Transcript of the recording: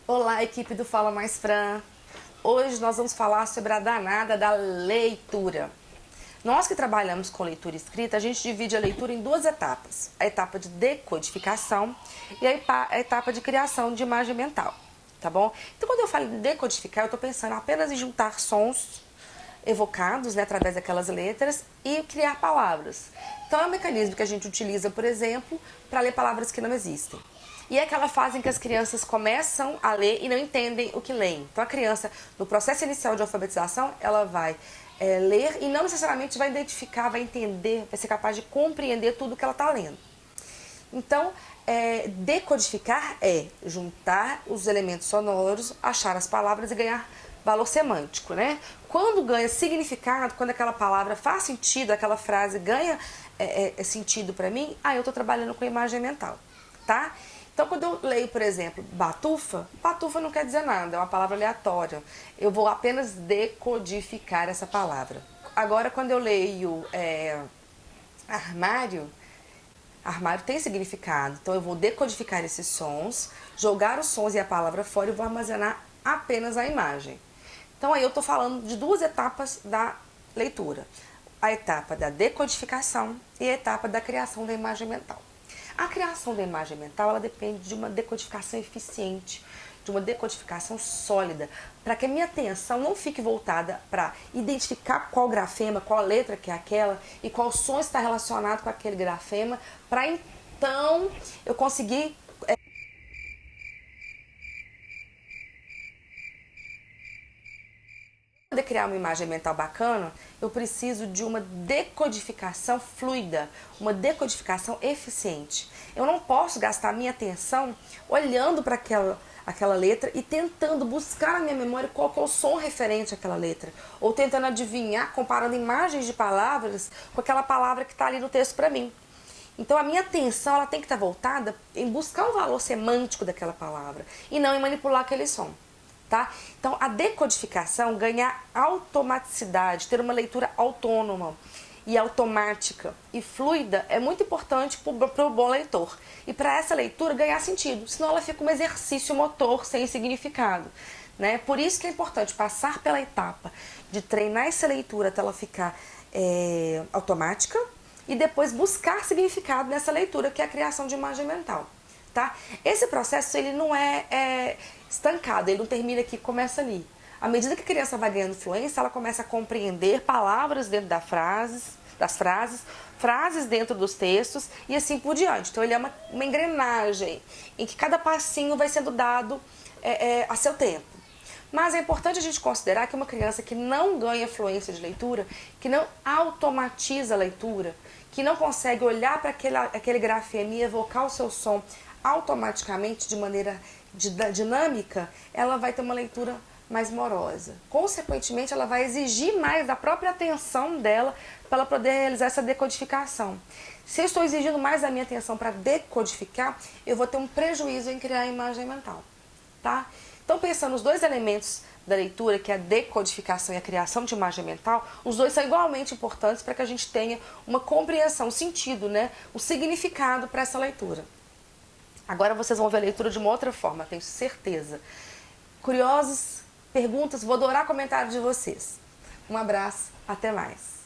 Olá, equipe do Fala Mais Fran. Hoje nós vamos falar sobre a danada da leitura. Nós que trabalhamos com leitura escrita, a gente divide a leitura em duas etapas. A etapa de decodificação e a etapa de criação de imagem mental, tá bom? Então, quando eu falo em decodificar, eu estou pensando apenas em juntar sons evocados, né, através daquelas letras e criar palavras. Então, é um mecanismo que a gente utiliza, por exemplo, para ler palavras que não existem. E é aquela fase em que as crianças começam a ler e não entendem o que leem. Então, a criança, no processo inicial de alfabetização, ela vai ler e não necessariamente vai identificar, vai entender, vai ser capaz de compreender tudo que ela está lendo. Então, decodificar é juntar os elementos sonoros, achar as palavras e ganhar valor semântico, né? Quando ganha significado, quando aquela palavra faz sentido, aquela frase ganha sentido para mim, aí eu estou trabalhando com imagem mental, tá? Então, quando eu leio, por exemplo, batufa, batufa não quer dizer nada, é uma palavra aleatória. Eu vou apenas decodificar essa palavra. Agora, quando eu leio armário, armário tem significado. Então, eu vou decodificar esses sons, jogar os sons e a palavra fora e vou armazenar apenas a imagem. Então, aí eu estou falando de duas etapas da leitura. A etapa da decodificação e a etapa da criação da imagem mental. A criação da imagem mental, ela depende de uma decodificação eficiente, de uma decodificação sólida, para que a minha atenção não fique voltada para identificar qual grafema, qual letra que é aquela e qual som está relacionado com aquele grafema, para então eu conseguir poder criar uma imagem mental bacana, eu preciso de uma decodificação fluida, uma decodificação eficiente. Eu não posso gastar minha atenção olhando para aquela letra e tentando buscar na minha memória qual que é o som referente àquela letra, ou tentando adivinhar, comparando imagens de palavras com aquela palavra que está ali no texto para mim. Então a minha atenção ela tem que estar voltada em buscar o valor semântico daquela palavra e não em manipular aquele som. Tá? Então, a decodificação ganha automaticidade, ter uma leitura autônoma e automática e fluida é muito importante para o bom leitor. E para essa leitura ganhar sentido, senão ela fica um exercício motor sem significado. Né? Por isso que é importante passar pela etapa de treinar essa leitura até ela ficar automática e depois buscar significado nessa leitura, que é a criação de imagem mental. Tá? Esse processo ele não é estancado, ele não termina aqui, começa ali. À medida que a criança vai ganhando fluência, ela começa a compreender palavras dentro das frases, frases dentro dos textos e assim por diante. Então ele é uma engrenagem em que cada passinho vai sendo dado a seu tempo. Mas é importante a gente considerar que uma criança que não ganha fluência de leitura, que não automatiza a leitura, que não consegue olhar para aquele grafema e evocar o seu som automaticamente, de maneira dinâmica, ela vai ter uma leitura mais morosa. Consequentemente, ela vai exigir mais da própria atenção dela para ela poder realizar essa decodificação. Se eu estou exigindo mais da minha atenção para decodificar, eu vou ter um prejuízo em criar a imagem mental. Tá? Então, pensando nos dois elementos da leitura, que é a decodificação e a criação de imagem mental, os dois são igualmente importantes para que a gente tenha uma compreensão, um sentido, né? O significado para essa leitura. Agora vocês vão ver a leitura de uma outra forma, tenho certeza. Curiosos? Perguntas? Vou adorar comentários de vocês. Um abraço, até mais.